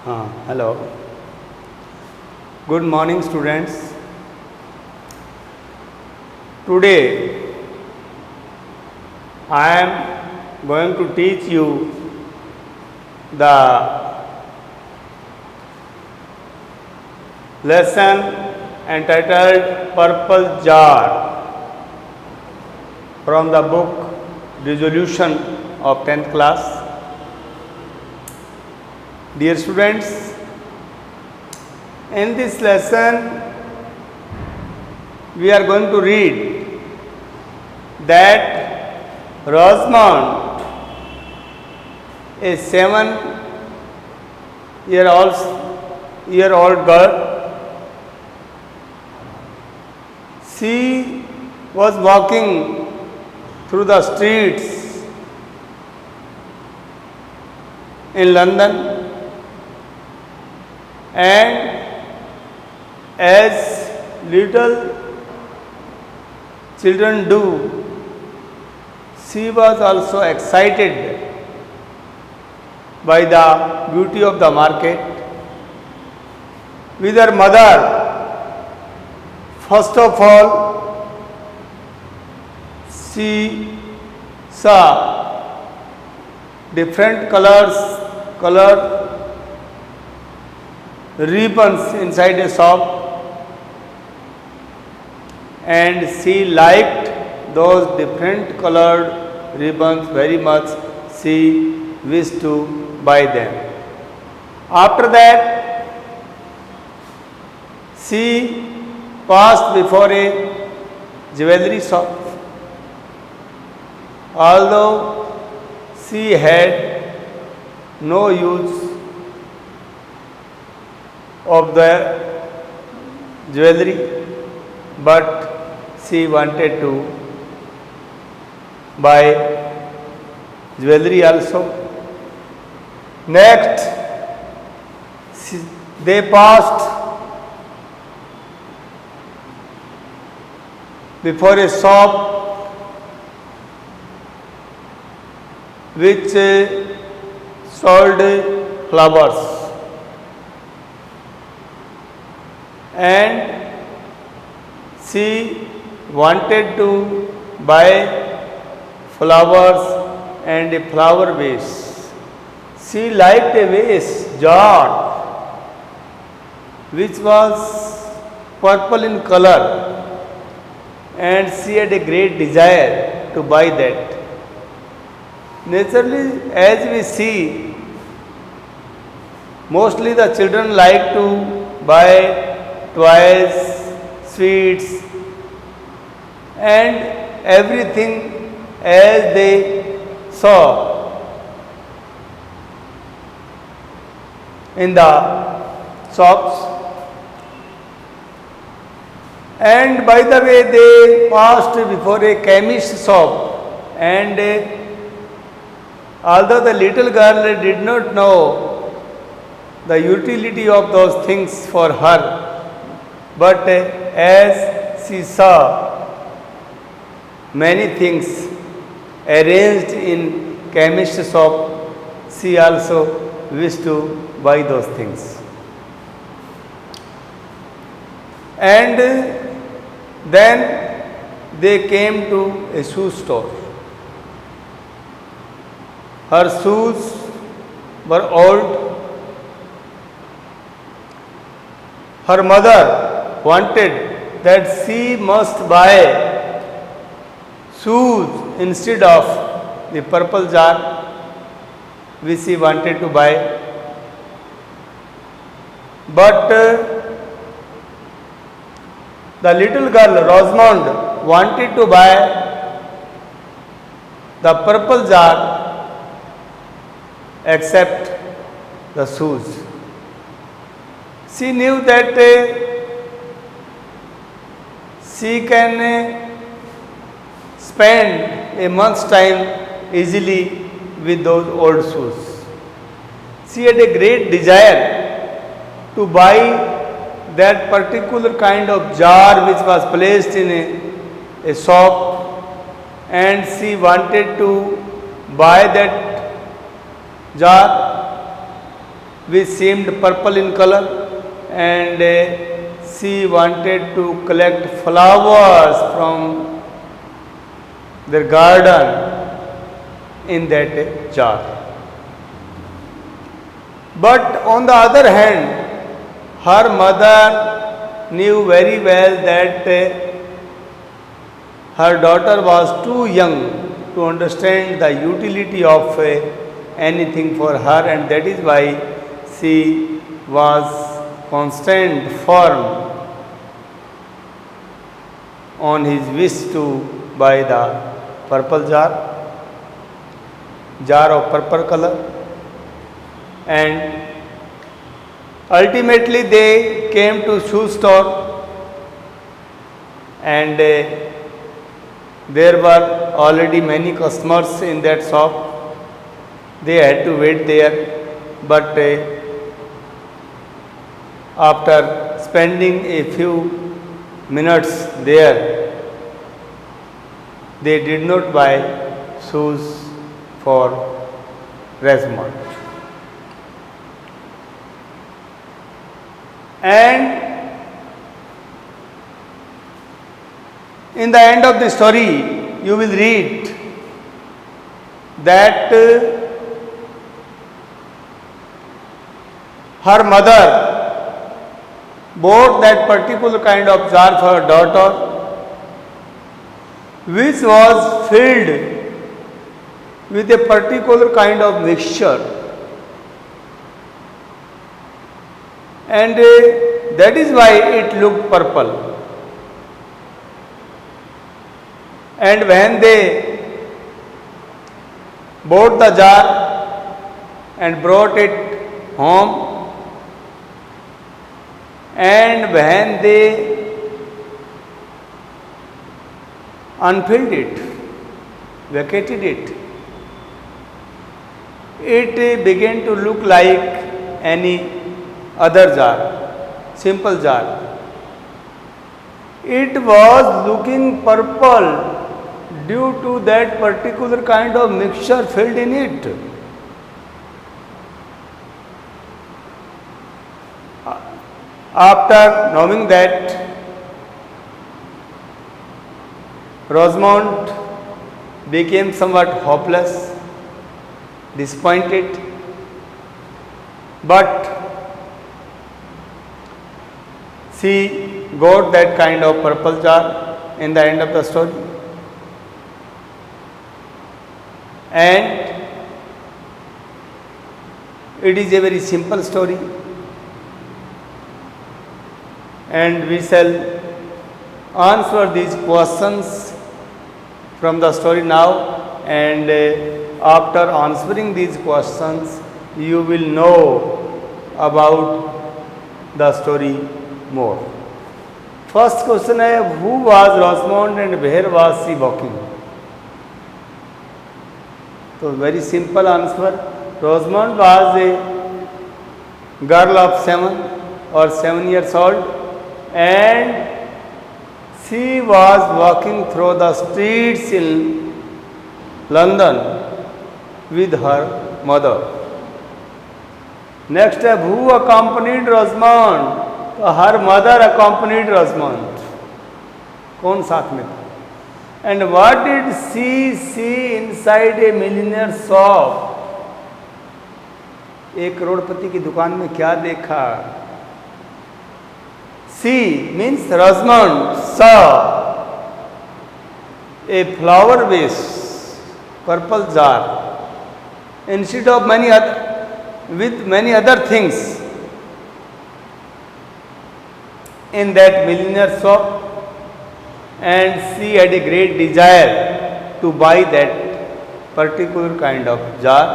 Hello. Good morning, students. Today I am going to teach you the lesson entitled Purple Jar from the book Resolution of 10th class. Dear students, in this lesson we are going to read that Rosamond, a 7-year-old girl, she was walking through the streets in London, and as little children do, she was also excited by the beauty of the market. With her mother, first of all, she saw different color ribbons inside a shop, and she liked those different colored ribbons very much. She wished to buy them. After that, she passed before a jewelry shop. Although she had no use of the jewelry, but she wanted to buy jewelry also. Next, they passed before a shop which sold flowers, and she wanted to buy flowers and a flower vase. She liked a vase jar which was purple in color, and she had a great desire to buy that. Naturally, as we see, mostly the children like to buy toys, sweets, and everything as they saw in the shops. And by the way, they passed before a chemist shop, and although the little girl did not know the utility of those things for her, but as she saw many things arranged in chemist shop, she also wished to buy those things. And then they came to a shoe store. Her shoes were old. Her mother wanted that she must buy shoes instead of the purple jar which she wanted to buy. But the little girl Rosamond wanted to buy the purple jar except the shoes. She knew that she can spend a month's time easily with those old shoes. She had a great desire to buy that particular kind of jar which was placed in a shop, and she wanted to buy that jar. which seemed purple in color, and she wanted to collect flowers from their garden in that jar. But on the other hand, her mother knew very well that her daughter was too young to understand the utility of anything for her, and that is why she was constant firm on his wish to buy the purple jar of purple color. And ultimately they came to shoe store, and there were already many customers in that shop. They had to wait there, but after spending a few minutes there, they did not buy shoes for Rosamond. And in the end of the story, you will read that her mother bought that particular kind of jar for her daughter, which was filled with a particular kind of mixture, and that is why it looked purple. And when they bought the jar and brought it home, and when they unfilled it, vacated it, it began to look like any other jar, simple jar. It was looking purple due to that particular kind of mixture filled in it. After knowing that, Rosamond became somewhat hopeless, disappointed, but she got that kind of purple jar in the end of the story. And it is a very simple story, and we shall answer these questions from the story now, and after answering these questions you will know about the story more. First question है, who was Rosamond and where was she walking? So very simple answer. Rosamond was a girl of 7 years old, and she was walking through the streets in London with her mother. Next step, who accompanied Rosamond? तो her mother accompanied Rosamond. कौन साथ में था? And what did she see inside a millionaire's shop? एक करोड़पति की दुकान में क्या देखा? She means Rosamond saw a flower vase, purple jar, instead of with many other things in that millionaire shop, and she had a great desire to buy that particular kind of jar,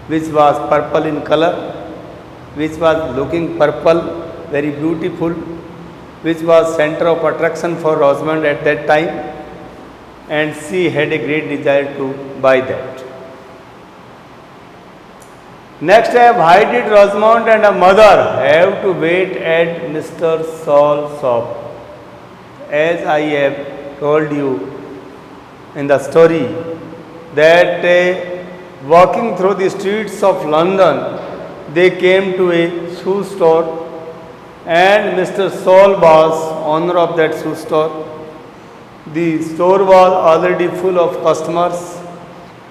which was purple in color, which was looking purple, very beautiful, which was center of attraction for Rosamond at that time, and she had a great desire to buy that. Next step, why did Rosamond and her mother have to wait at Mr. Saul's shop? As I have told you in the story, that walking through the streets of London, they came to a shoe store, and Mr. Saul was owner of that shoe store. The store was already full of customers,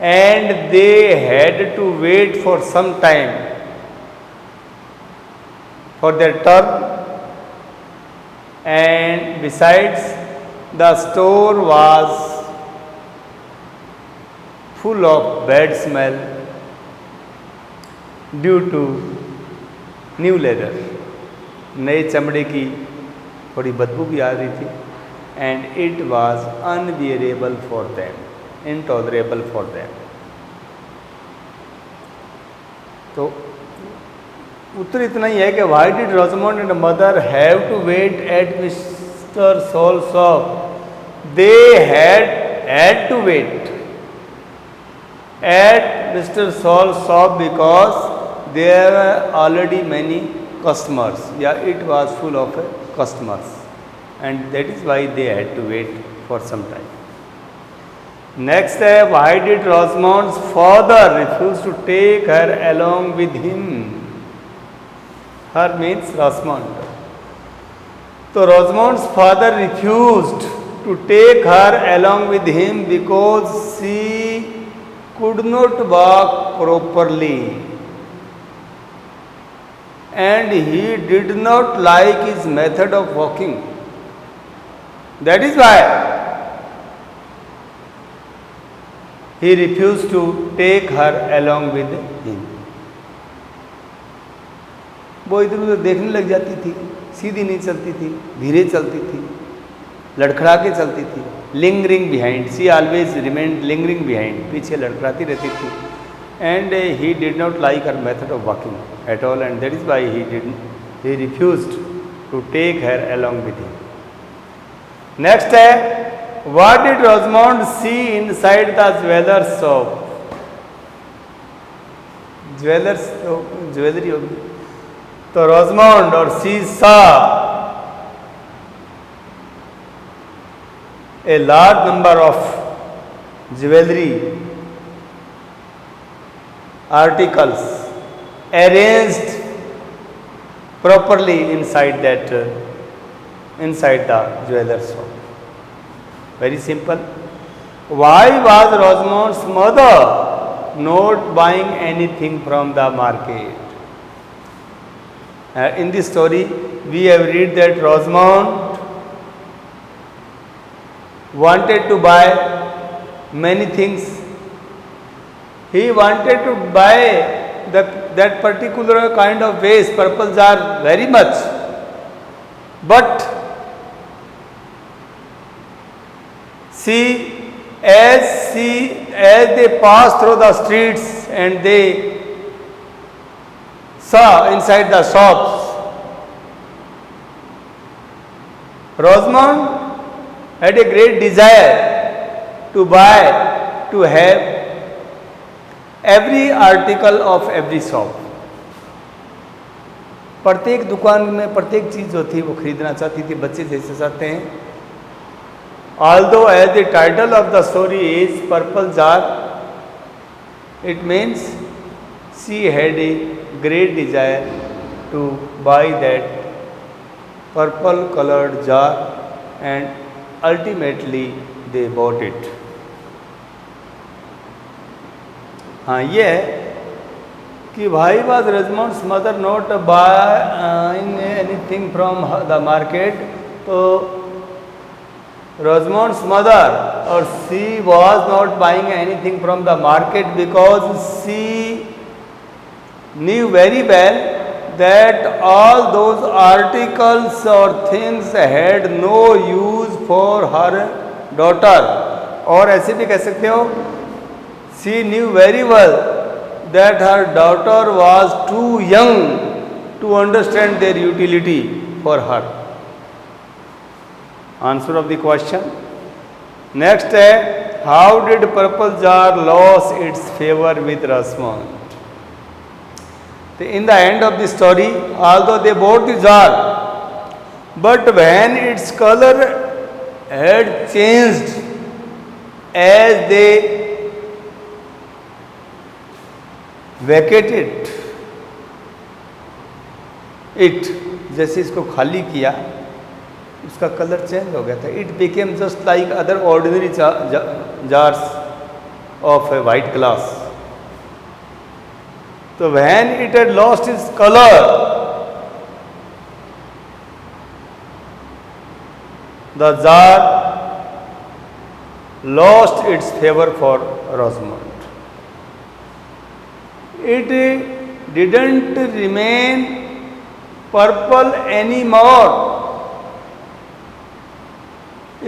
and they had to wait for some time for their turn. And besides, the store was full of bad smell due to new leather. नए चमड़े की थोड़ी बदबू भी आ रही थी. And it was unbearable for them, intolerable for them. तो उत्तर इतना ही है कि why did Rosamond and mother have to wait at mister Saul shop. They had to wait at mister Saul shop because there are already many customers. Yeah, it was full of customers, and that is why they had to wait for some time. Next, why did Rosamond's father refuse to take her along with him? Her means Rosamond. So Rosamond's father refused to take her along with him because she could not walk properly, and he did not like his method of walking. That is why he refused to take her along with him. वो इधर उधर देखने लग जाती थी, सीधी नहीं चलती थी, धीरे चलती थी, लड़खड़ा के चलती थी. Lingering behind, she always remained lingering behind, पीछे लड़खड़ाती रहती थी. And he did not like her method of walking at all, and that is why he refused to take her along with him. Next, what did Rosamond see inside the jeweler's shop? Jeweler's jewelry होगी. तो Rosamond और she saw a large number of jewelry articles arranged properly inside the jeweler's shop. Very simple. Why was Rosamond's mother not buying anything from the market? In this story, we have read that Rosamond wanted to buy many things. He wanted to buy that particular kind of vase, purple jar, very much. But as they passed through the streets and they saw inside the shops, Rosamond had a great desire to buy, to have every article of every shop. प्रत्येक दुकान में प्रत्येक चीज़ जो थी वो खरीदना चाहती थी, बच्चे जैसे चाहते हैं. Although as the title of the story is Purple Jar, it means she had a great desire to buy that purple colored jar, and ultimately they bought it. हाँ, ये है कि why was Rosamond's mother not buying anything from the market? तो Rosamond's mother, or she was not buying anything from the market because she knew very well that all those articles or things had no use for her daughter. और ऐसे भी कह सकते हो, she knew very well that her daughter was too young to understand their utility for her. Answer of the question. Next, how did Purple Jar lose its favor with Rosamond? In the end of the story, although they bought the jar, but when its color had changed as they vacated it, जैसे इसको खाली किया उसका colour change हो गया था. It became just like other ordinary jars of a white glass. तो when it had lost its colour, the jar lost its favor for Rosamond. It didn't remain purple anymore.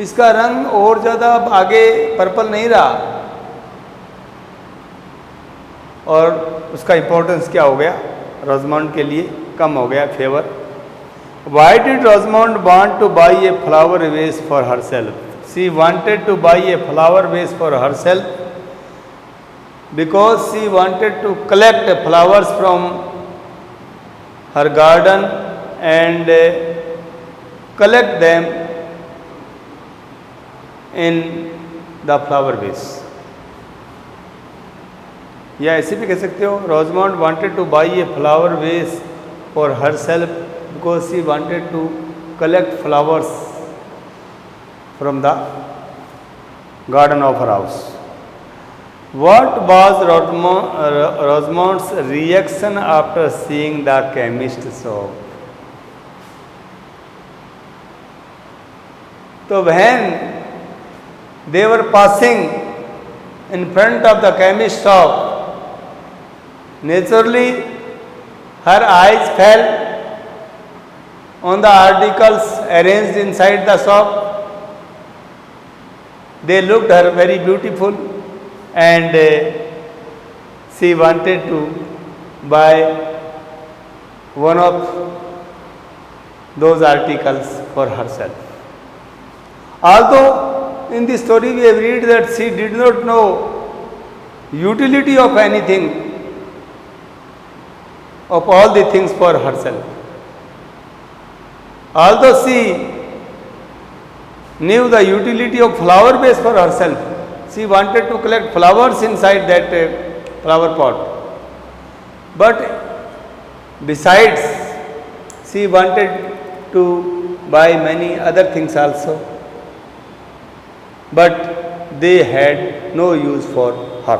इसका रंग और ज़्यादा अब आगे पर्पल नहीं रहा. और उसका इम्पोर्टेंस क्या हो गया? रोजमंड के लिए कम हो गया favour. Why did Rosamond want to buy a flower vase for herself? She wanted to buy a flower vase for herself because she wanted to collect flowers from her garden and collect them in the flower vase. या ऐसे भी कह सकते हो, Rosamond wanted to buy a flower vase for herself because she wanted to collect flowers from the garden of her house. What was Rosamond's reaction after seeing the chemist's shop? So when they were passing in front of the chemist's shop, naturally her eyes fell on the articles arranged inside the shop. They looked her very beautiful and she wanted to buy one of those articles for herself. Although in the story we have read that she did not know utility of anything, of all the things for herself. Although she knew the utility of flower vase for herself, she wanted to collect flowers inside that flower pot. But besides, she wanted to buy many other things also. But they had no use for her.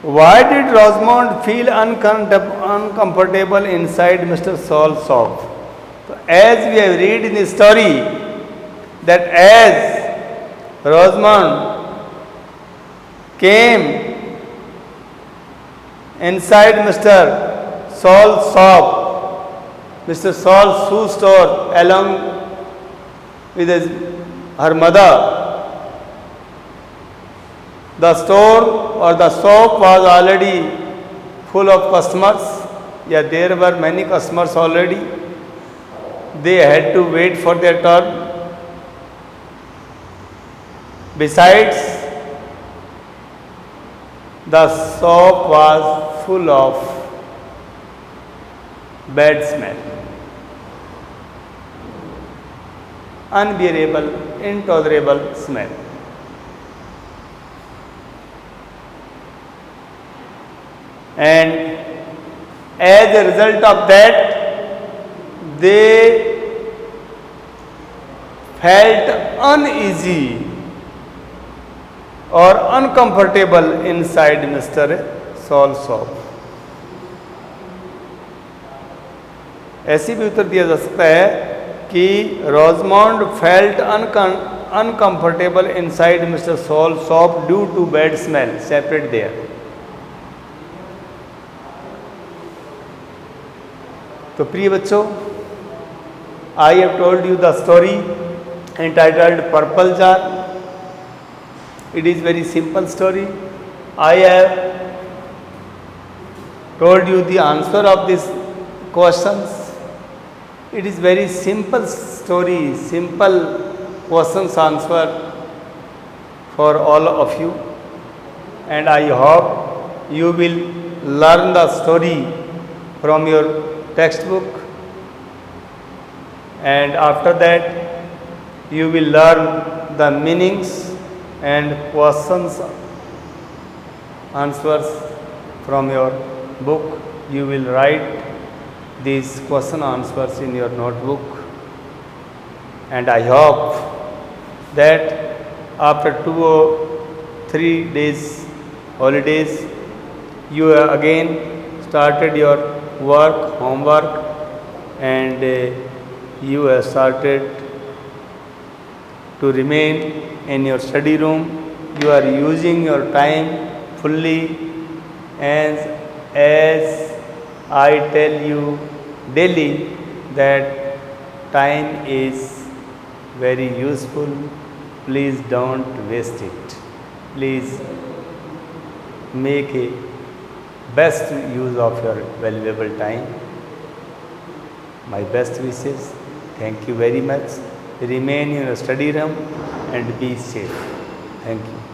Why did Rosamond feel uncomfortable inside Mr. Saul's shop? So as we have read in the story that as Rosamond came inside Mr. Saul's shop, Mr. Saul's shoe store along with her mother, the store or the shop was already full of customers. Yeah, there were many customers already. They had to wait for their turn. Besides, the shop was full of bad smell, unbearable, intolerable smell. And as a result of that, they felt uneasy or uncomfortable inside Mr. Saul's shop. ऐसी भी उत्तर दिया जा सकता है कि Rosamond felt uncomfortable inside Mr. Saul's shop due to bad smell. Separate there. तो प्रिय बच्चों, I have told you the story entitled Purple Jar. It is very simple story. I have told you the answer of these questions. It is very simple story, simple questions answer for all of you, and I hope you will learn the story from your textbook, and after that you will learn the meanings and questions answers from your book. You will write these question answers in your notebook, and I hope that after 2 or 3 days holidays you have again started your work, homework, and you have started to remain in your study room. You are using your time fully, as I tell you daily that time is very useful. Please don't waste it. Please make a best use of your valuable time. My best wishes. Thank you very much. Remain in your study room and be safe. Thank you.